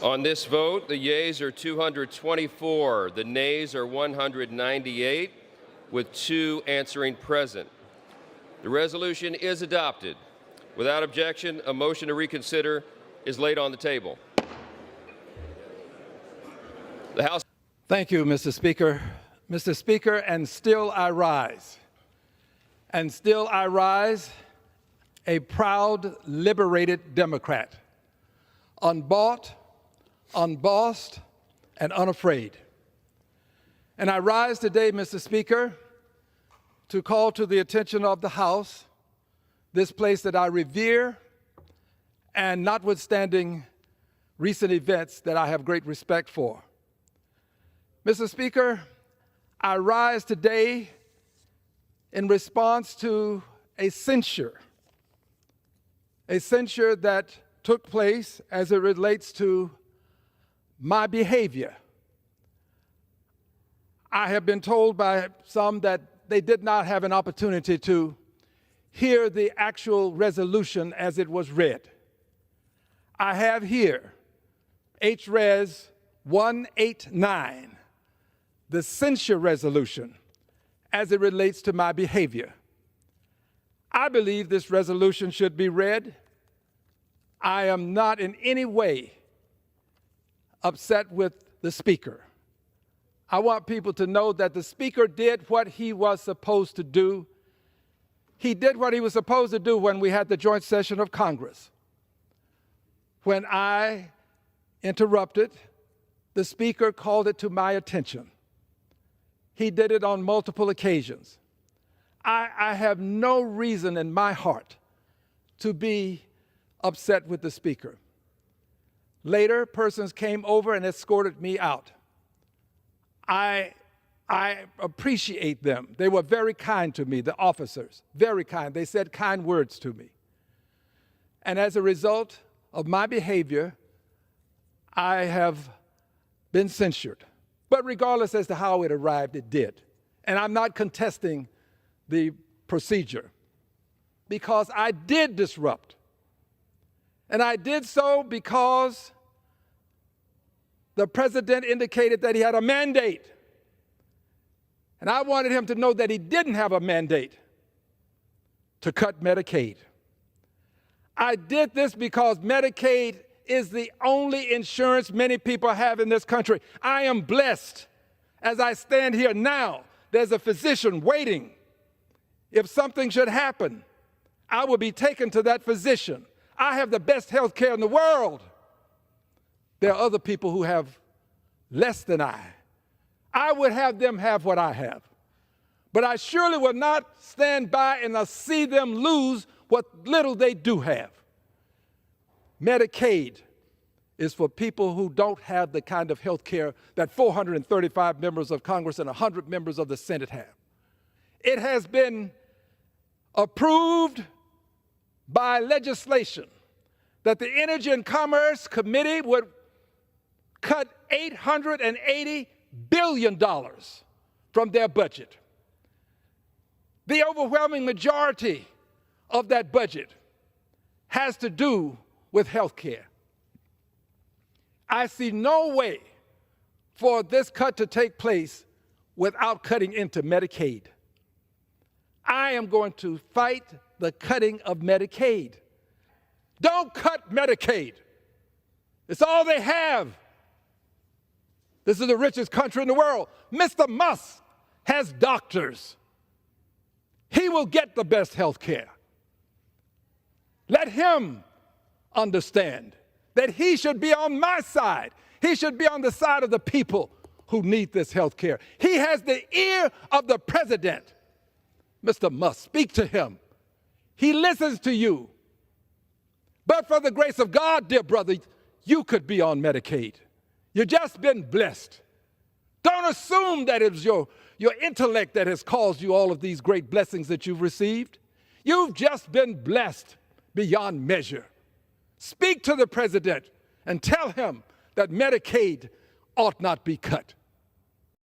On this vote, the yeas are 224, the nays are 198, with 2 answering present. The resolution is adopted. Without objection, a motion to reconsider is laid on the table. The House. Thank you, Mr. Speaker. Mr. Speaker, and still I rise. And still I rise, a proud, liberated Democrat, unbought, unbossed, and unafraid. And I rise today, Mr. Speaker, to call to the attention of the House this place that I revere, and notwithstanding recent events that I have great respect for. Mr. Speaker, I rise today in response to a censure that took place as it relates to my behavior. I have been told by some that they did not have an opportunity to hear the actual resolution as it was read. I have here H-Res 189, the censure resolution as it relates to my behavior. I believe this resolution should be read. I am not in any way upset with the Speaker. I want people to know that the Speaker did what he was supposed to do. He did what he was supposed to do when we had the joint session of Congress. When I interrupted, the Speaker called it to my attention. He did it on multiple occasions. I have no reason in my heart to be upset with the Speaker. Later, persons came over and escorted me out. I appreciate them. They were very kind to me, the officers, very kind. They said kind words to me. And as a result of my behavior, I have been censured. But regardless as to how it arrived, it did. And I'm not contesting the procedure because I did disrupt. And I did so because the president indicated that he had a mandate. And I wanted him to know that he didn't have a mandate to cut Medicaid. I did this because Medicaid is the only insurance many people have in this country. I am blessed. As I stand here now, there's a physician waiting. If something should happen, I will be taken to that physician. I have the best health care in the world. There are other people who have less than I. I would have them have what I have. But I surely will not stand by and see them lose what little they do have. Medicaid is for people who don't have the kind of health care that 435 members of Congress and 100 members of the Senate have. It has been approved by legislation that the Energy and Commerce Committee would cut $880 billion from their budget. The overwhelming majority of that budget has to do with health care. I see no way for this cut to take place without cutting into Medicaid. I am going to fight the cutting of Medicaid. Don't cut Medicaid. It's all they have. This is the richest country in the world. Mr. Musk has doctors. He will get the best health care. Let him understand that he should be on my side. He should be on the side of the people who need this health care. He has the ear of the president. Mr. Musk, speak to him. He listens to you. But for the grace of God, dear brother, you could be on Medicaid. You've just been blessed. Don't assume that it's your intellect that has caused you all of these great blessings that you've received. You've just been blessed beyond measure. Speak to the president and tell him that Medicaid ought not be cut.